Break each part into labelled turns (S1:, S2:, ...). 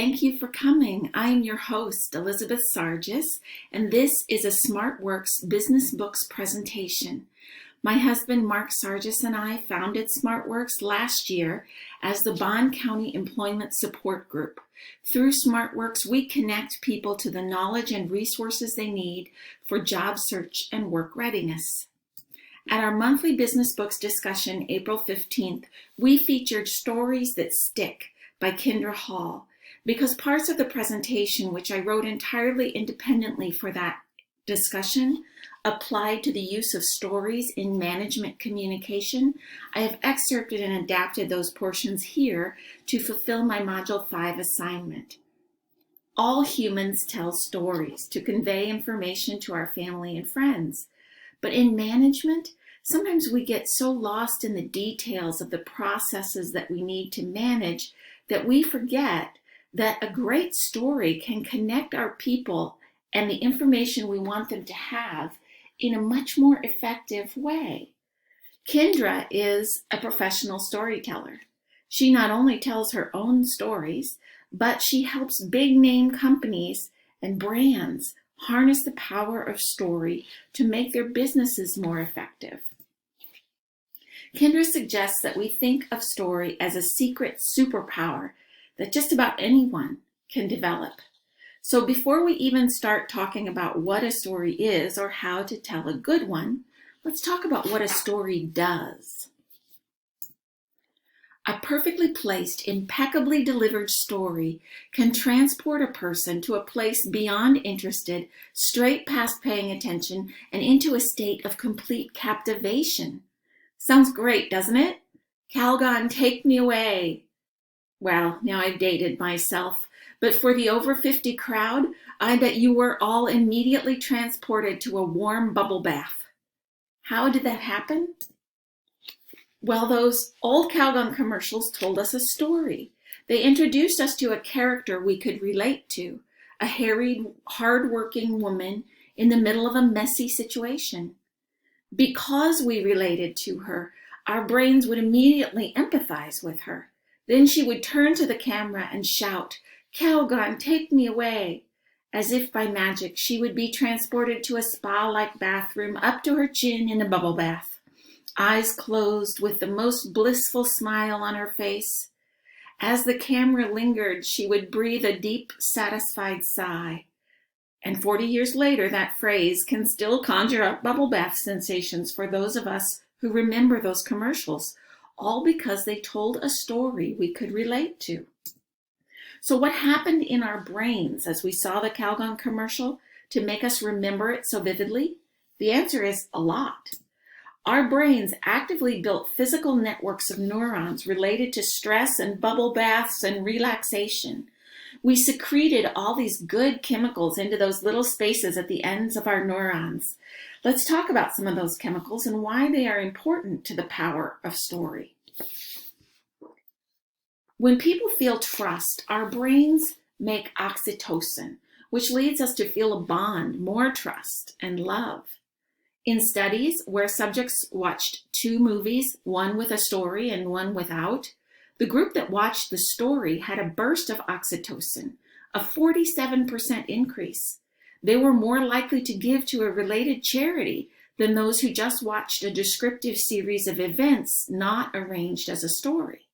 S1: Thank you for coming. I am your host, Elizabeth Sargis, and this is a SmartWorks Business Books presentation. My husband, Mark Sargis, and I founded SmartWorks last year as the Bond County Employment Support Group. Through SmartWorks, we connect people to the knowledge and resources they need for job search and work readiness. At our monthly business books discussion, April 15th, we featured Stories That Stick by Kendra Hall, because parts of the presentation, which I wrote entirely independently for that discussion, applied to the use of stories in management communication. I have excerpted and adapted those portions here to fulfill my Module 5 assignment. All humans tell stories to convey information to our family and friends. But in management, sometimes we get so lost in the details of the processes that we need to manage that we forget that a great story can connect our people and the information we want them to have in a much more effective way. Kendra is a professional storyteller. She not only tells her own stories, but she helps big name companies and brands harness the power of story to make their businesses more effective. Kendra suggests that we think of story as a secret superpower that just about anyone can develop. So before we even start talking about what a story is or how to tell a good one, let's talk about what a story does. A perfectly placed, impeccably delivered story can transport a person to a place beyond interested, straight past paying attention, and into a state of complete captivation. Sounds great, doesn't it? Calgon, take me away. Well, now I've dated myself, but for the over 50 crowd, I bet you were all immediately transported to a warm bubble bath. How did that happen? Well, those old Calgon commercials told us a story. They introduced us to a character we could relate to, a harried, hard-working woman in the middle of a messy situation. Because we related to her, our brains would immediately empathize with her. Then she would turn to the camera and shout, "Calgon, take me away." As if by magic, she would be transported to a spa-like bathroom up to her chin in a bubble bath, eyes closed with the most blissful smile on her face. As the camera lingered, she would breathe a deep, satisfied sigh. And 40 years later, that phrase can still conjure up bubble bath sensations for those of us who remember those commercials, all because they told a story we could relate to. So what happened in our brains as we saw the Calgon commercial to make us remember it so vividly? The answer is a lot. Our brains actively built physical networks of neurons related to stress and bubble baths and relaxation. We secreted all these good chemicals into those little spaces at the ends of our neurons. Let's talk about some of those chemicals and why they are important to the power of story. When people feel trust, our brains make oxytocin, which leads us to feel a bond, more trust, and love. In studies where subjects watched 2 movies, one with a story and one without, the group that watched the story had a burst of oxytocin, a 47% increase. They were more likely to give to a related charity than those who just watched a descriptive series of events not arranged as a story.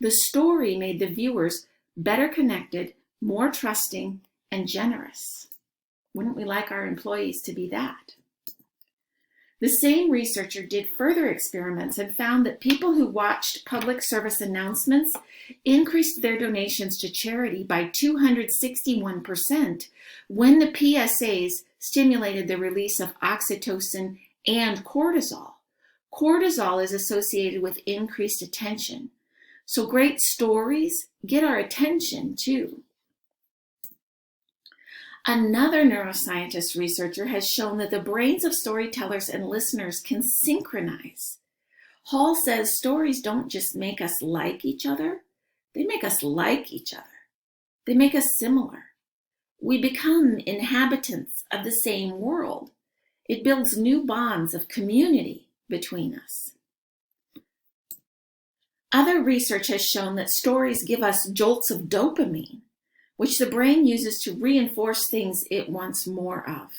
S1: The story made the viewers better connected, more trusting, and generous. Wouldn't we like our employees to be that? The same researcher did further experiments and found that people who watched public service announcements increased their donations to charity by 261% when the PSAs stimulated the release of oxytocin and cortisol. Cortisol is associated with increased attention. So great stories get our attention too. Another neuroscientist researcher has shown that the brains of storytellers and listeners can synchronize. Hall says stories don't just make us like each other, they make us like each other. They make us similar. We become inhabitants of the same world. It builds new bonds of community between us. Other research has shown that stories give us jolts of dopamine, which the brain uses to reinforce things it wants more of.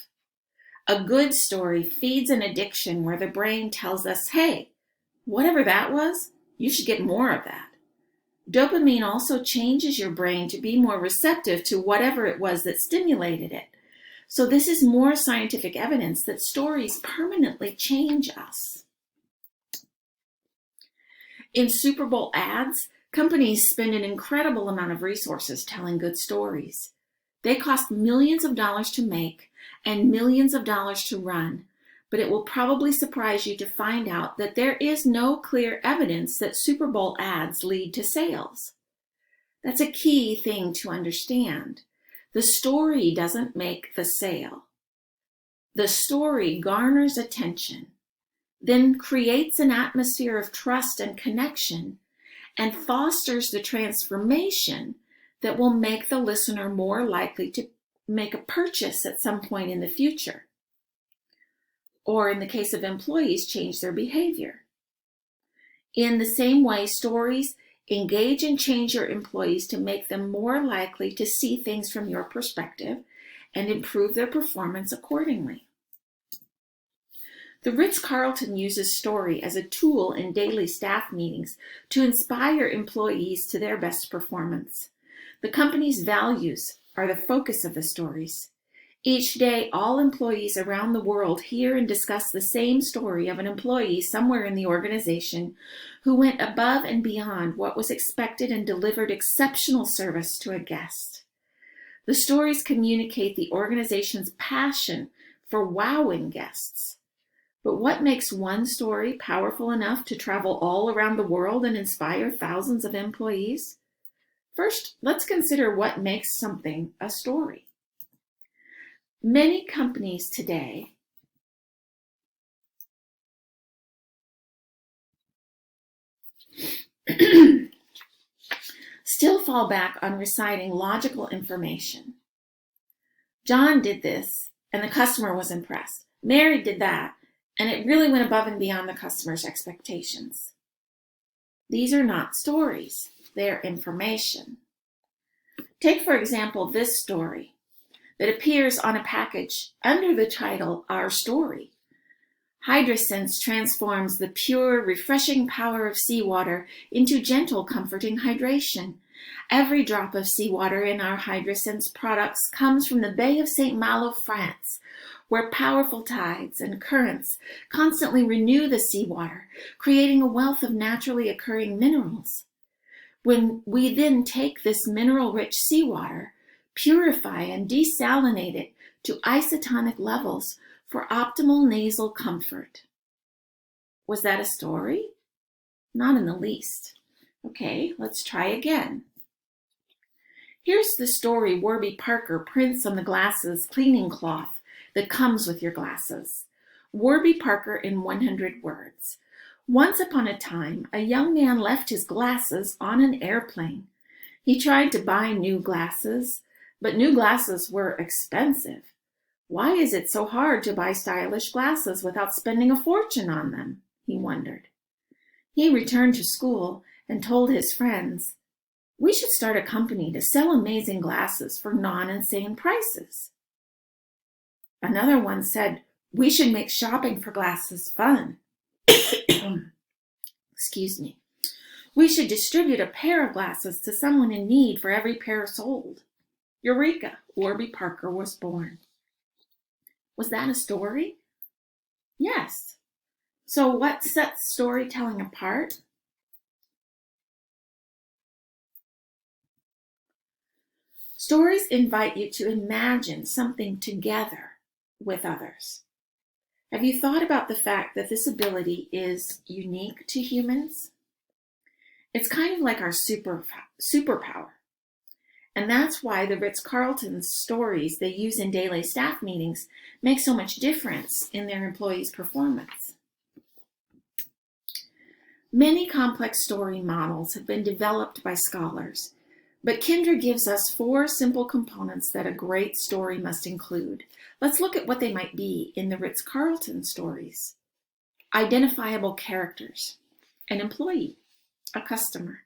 S1: A good story feeds an addiction where the brain tells us, hey, whatever that was, you should get more of that. Dopamine also changes your brain to be more receptive to whatever it was that stimulated it. So this is more scientific evidence that stories permanently change us. In Super Bowl ads, companies spend an incredible amount of resources telling good stories. They cost millions of dollars to make and millions of dollars to run, but it will probably surprise you to find out that there is no clear evidence that Super Bowl ads lead to sales. That's a key thing to understand. The story doesn't make the sale. The story garners attention, then creates an atmosphere of trust and connection, and fosters the transformation that will make the listener more likely to make a purchase at some point in the future. Or in the case of employees, change their behavior. In the same way, stories engage and change your employees to make them more likely to see things from your perspective and improve their performance accordingly. The Ritz-Carlton uses story as a tool in daily staff meetings to inspire employees to their best performance. The company's values are the focus of the stories. Each day, all employees around the world hear and discuss the same story of an employee somewhere in the organization who went above and beyond what was expected and delivered exceptional service to a guest. The stories communicate the organization's passion for wowing guests. But what makes one story powerful enough to travel all around the world and inspire thousands of employees? First, let's consider what makes something a story. Many companies today still fall back on reciting logical information. John did this, and the customer was impressed. Mary did that, and it really went above and beyond the customer's expectations. These are not stories, they're information. Take, for example, this story that appears on a package under the title, Our Story. HydroSense transforms the pure, refreshing power of seawater into gentle, comforting hydration. Every drop of seawater in our HydroSense products comes from the Bay of St. Malo, France, where powerful tides and currents constantly renew the seawater, creating a wealth of naturally occurring minerals. When we then take this mineral-rich seawater, purify and desalinate it to isotonic levels for optimal nasal comfort. Was that a story? Not in the least. Okay, let's try again. Here's the story Warby Parker prints on the glasses cleaning cloth that comes with your glasses. Warby Parker in 100 words. Once upon a time, a young man left his glasses on an airplane. He tried to buy new glasses, but new glasses were expensive. Why is it so hard to buy stylish glasses without spending a fortune on them? He wondered. He returned to school and told his friends, we should start a company to sell amazing glasses for non-insane prices. Another one said, we should make shopping for glasses fun. Excuse me. We should distribute a pair of glasses to someone in need for every pair sold. Eureka! Warby Parker was born. Was that a story? Yes. So what sets storytelling apart? Stories invite you to imagine something together with others. Have you thought about the fact that this ability is unique to humans? It's kind of like our superpower. And that's why the Ritz-Carlton's stories they use in daily staff meetings make so much difference in their employees' performance. Many complex story models have been developed by scholars, but Kindra gives us 4 simple components that a great story must include. Let's look at what they might be in the Ritz-Carlton stories. Identifiable characters, an employee, a customer,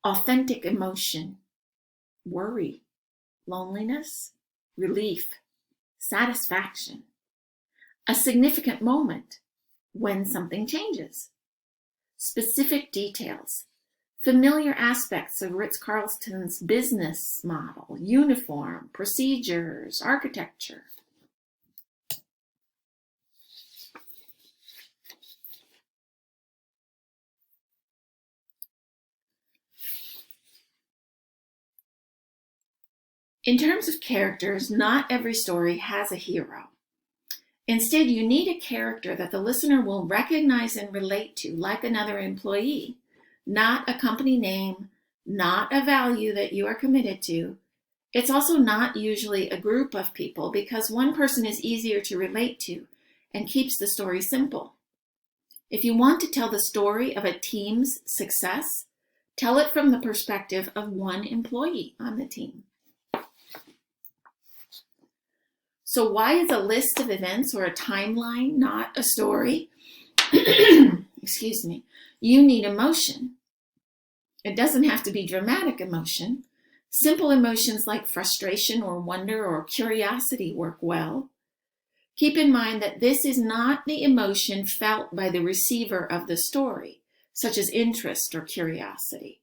S1: authentic emotion, worry, loneliness, relief, satisfaction, a significant moment when something changes, specific details, familiar aspects of Ritz-Carlton's business model, uniform, procedures, architecture. In terms of characters, not every story has a hero. Instead, you need a character that the listener will recognize and relate to, like another employee, not a company name, not a value that you are committed to. It's also not usually a group of people because one person is easier to relate to and keeps the story simple. If you want to tell the story of a team's success, tell it from the perspective of one employee on the team. So why is a list of events or a timeline not a story? Excuse me. You need emotion. It doesn't have to be dramatic emotion. Simple emotions like frustration or wonder or curiosity work well. Keep in mind that this is not the emotion felt by the receiver of the story, such as interest or curiosity.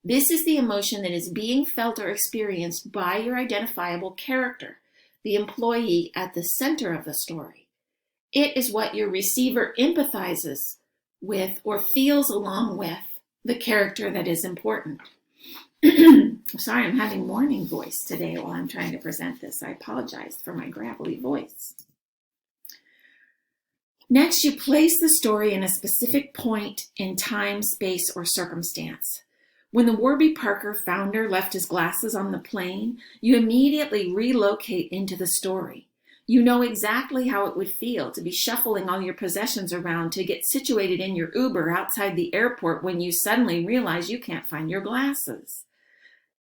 S1: This is the emotion that is being felt or experienced by your identifiable character, the employee at the center of the story. It is what your receiver empathizes with or feels along with the character that is important. I'm sorry, I'm having morning voice today while I'm trying to present this. I apologize for my gravelly voice. Next, you place the story in a specific point in time, space, or circumstance. When the Warby Parker founder left his glasses on the plane, you immediately relocate into the story. You know exactly how it would feel to be shuffling all your possessions around to get situated in your Uber outside the airport when you suddenly realize you can't find your glasses.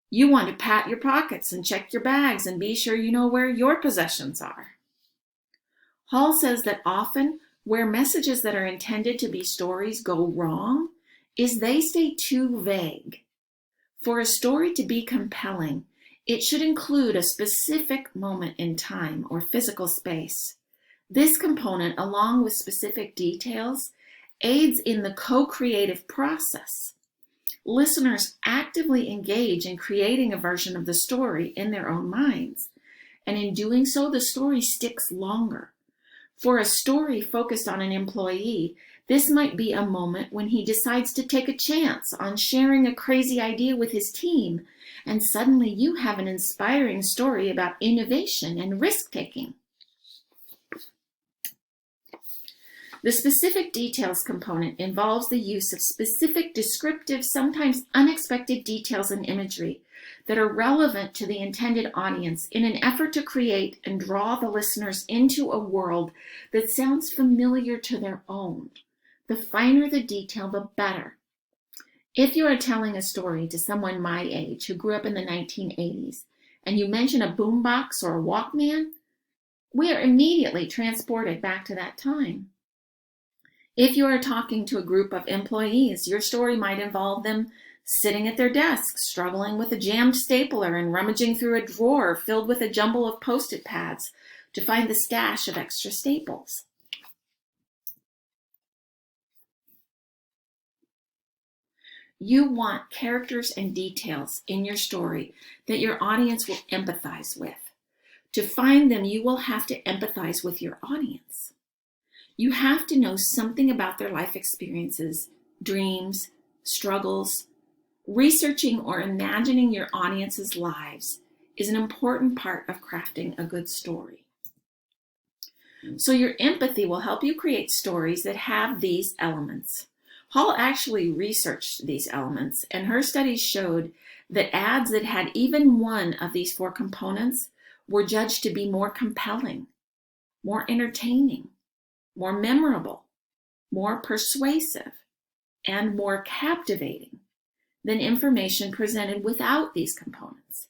S1: You want to pat your pockets and check your bags and be sure you know where your possessions are. Hall says that often where messages that are intended to be stories go wrong is they stay too vague. For a story to be compelling, it should include a specific moment in time or physical space. This component, along with specific details, aids in the co-creative process. Listeners actively engage in creating a version of the story in their own minds, and in doing so, the story sticks longer. For a story focused on an employee, this might be a moment when he decides to take a chance on sharing a crazy idea with his team, and suddenly you have an inspiring story about innovation and risk-taking. The specific details component involves the use of specific, descriptive, sometimes unexpected details and imagery that are relevant to the intended audience in an effort to create and draw the listeners into a world that sounds familiar to their own. The finer the detail, the better. If you are telling a story to someone my age who grew up in the 1980s and you mention a boombox or a Walkman, we are immediately transported back to that time. If you are talking to a group of employees, your story might involve them sitting at their desks, struggling with a jammed stapler and rummaging through a drawer filled with a jumble of Post-it pads to find the stash of extra staples. You want characters and details in your story that your audience will empathize with. To find them, you will have to empathize with your audience. You have to know something about their life experiences, dreams, struggles. Researching or imagining your audience's lives is an important part of crafting a good story. So your empathy will help you create stories that have these elements. Hall actually researched these elements, and her studies showed that ads that had even one of these 4 components were judged to be more compelling, more entertaining, more memorable, more persuasive, and more captivating than information presented without these components.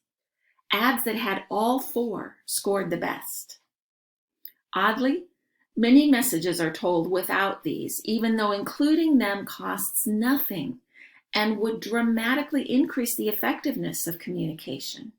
S1: Ads that had all 4 scored the best. Oddly, many messages are told without these, even though including them costs nothing and would dramatically increase the effectiveness of communication.